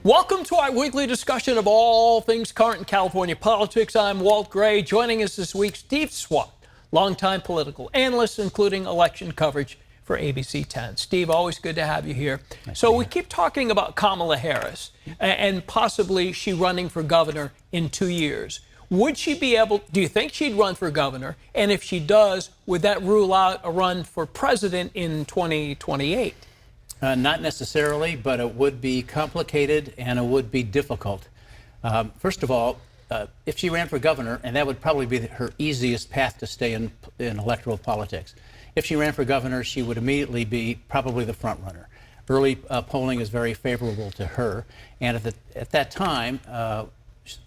Welcome to our weekly discussion of all things current in California politics. I'm Walt Gray. Joining us this week, Steve Swatt, longtime political analyst, including election coverage for ABC 10. Steve, always good to have you here. So we keep talking about Kamala Harris and possibly she running for governor in 2 years. Would she be able, do you think she'd run for governor? And if she does, would that rule out a run for president in 2028? Not necessarily, but it would be complicated and it would be difficult. First of all, if she ran for governor, and that would probably be her easiest path to stay in electoral politics. If she ran for governor, she would immediately be probably the front runner. Early polling is very favorable to her. And at that time,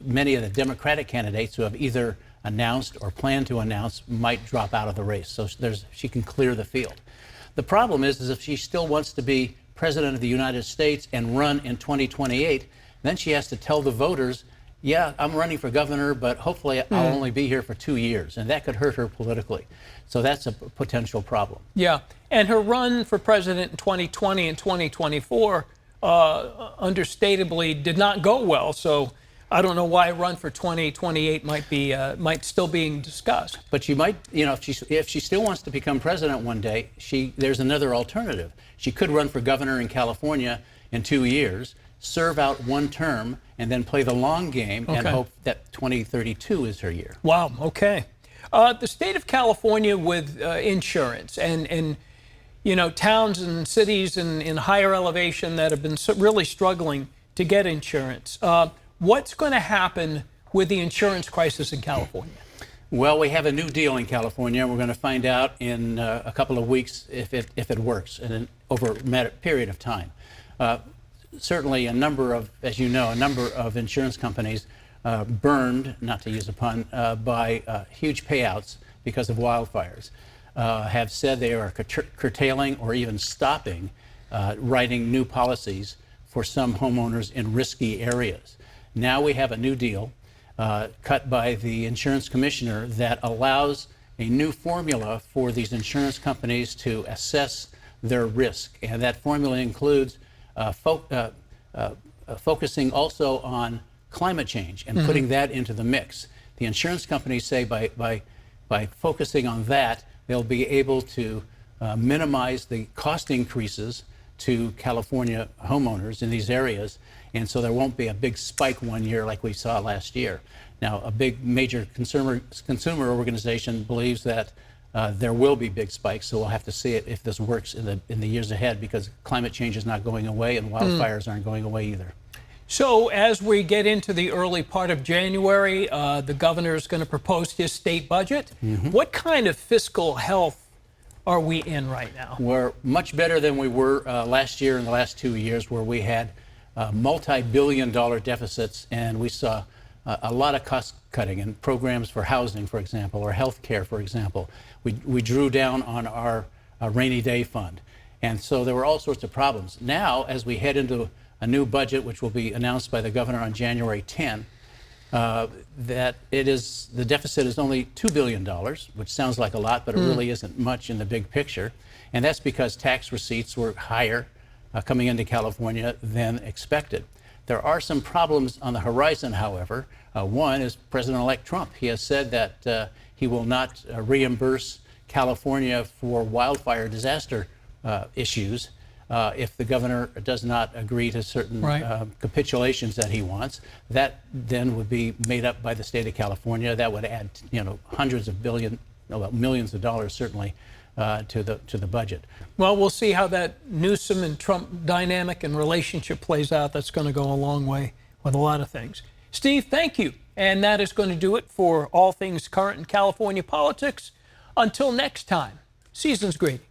many of the Democratic candidates who have either announced or plan to announce might drop out of the race. So she can clear the field. The problem is if she still wants to be president of the United States and run in 2028, then she has to tell the voters, yeah, I'm running for governor, but hopefully I'll only be here for 2 years. And that could hurt her politically. So that's a potential problem. Yeah. And her run for president in 2020 and 2024 understatably did not go well. So I don't know why a run for 2028 might still being discussed. But she might, if she still wants to become president one day, there's another alternative. She could run for governor in California in 2 years, serve out one term, and then play the long game and hope that 2032 is her year. Wow. Okay. The state of California with insurance and towns and cities in higher elevation that have been really struggling to get insurance. What's going to happen with the insurance crisis in California? Well, we have a new deal in California. We're going to find out in a couple of weeks if it works over a period of time. Certainly, a number of insurance companies burned, not to use a pun, by huge payouts because of wildfires, have said they are curtailing or even stopping writing new policies for some homeowners in risky areas. Now we have a new deal cut by the insurance commissioner that allows a new formula for these insurance companies to assess their risk. And that formula includes focusing also on climate change and putting that into the mix. The insurance companies say by focusing on that, they'll be able to minimize the cost increases to California homeowners in these areas, and so there won't be a big spike one year like we saw last year. Now, a big major consumer organization believes that there will be big spikes, so we'll have to see if this works in the years ahead, because climate change is not going away and wildfires aren't going away either. So as we get into the early part of January, the governor is going to propose his state budget. What kind of fiscal health are we in right now? We're much better than we were last year and the last 2 years, where we had multi-billion-dollar deficits, and we saw a lot of cost cutting in programs for housing, for example, or health care, for example. We drew down on our rainy day fund. And so there were all sorts of problems. Now, as we head into a new budget, which will be announced by the governor on January 10, the deficit is only $2 billion, which sounds like a lot, but it really isn't much in the big picture. And that's because tax receipts were higher coming into California than expected. There are some problems on the horizon, however. One is President-elect Trump. He has said that he will not reimburse California for wildfire disaster issues if the governor does not agree to certain capitulations that he wants. That then would be made up by the state of California. That would add, hundreds of millions of dollars certainly to the budget. Well, we'll see how that Newsom and Trump dynamic and relationship plays out. That's going to go a long way with a lot of things. Steve, thank you. And that is going to do it for all things current in California politics. Until next time, season's greetings.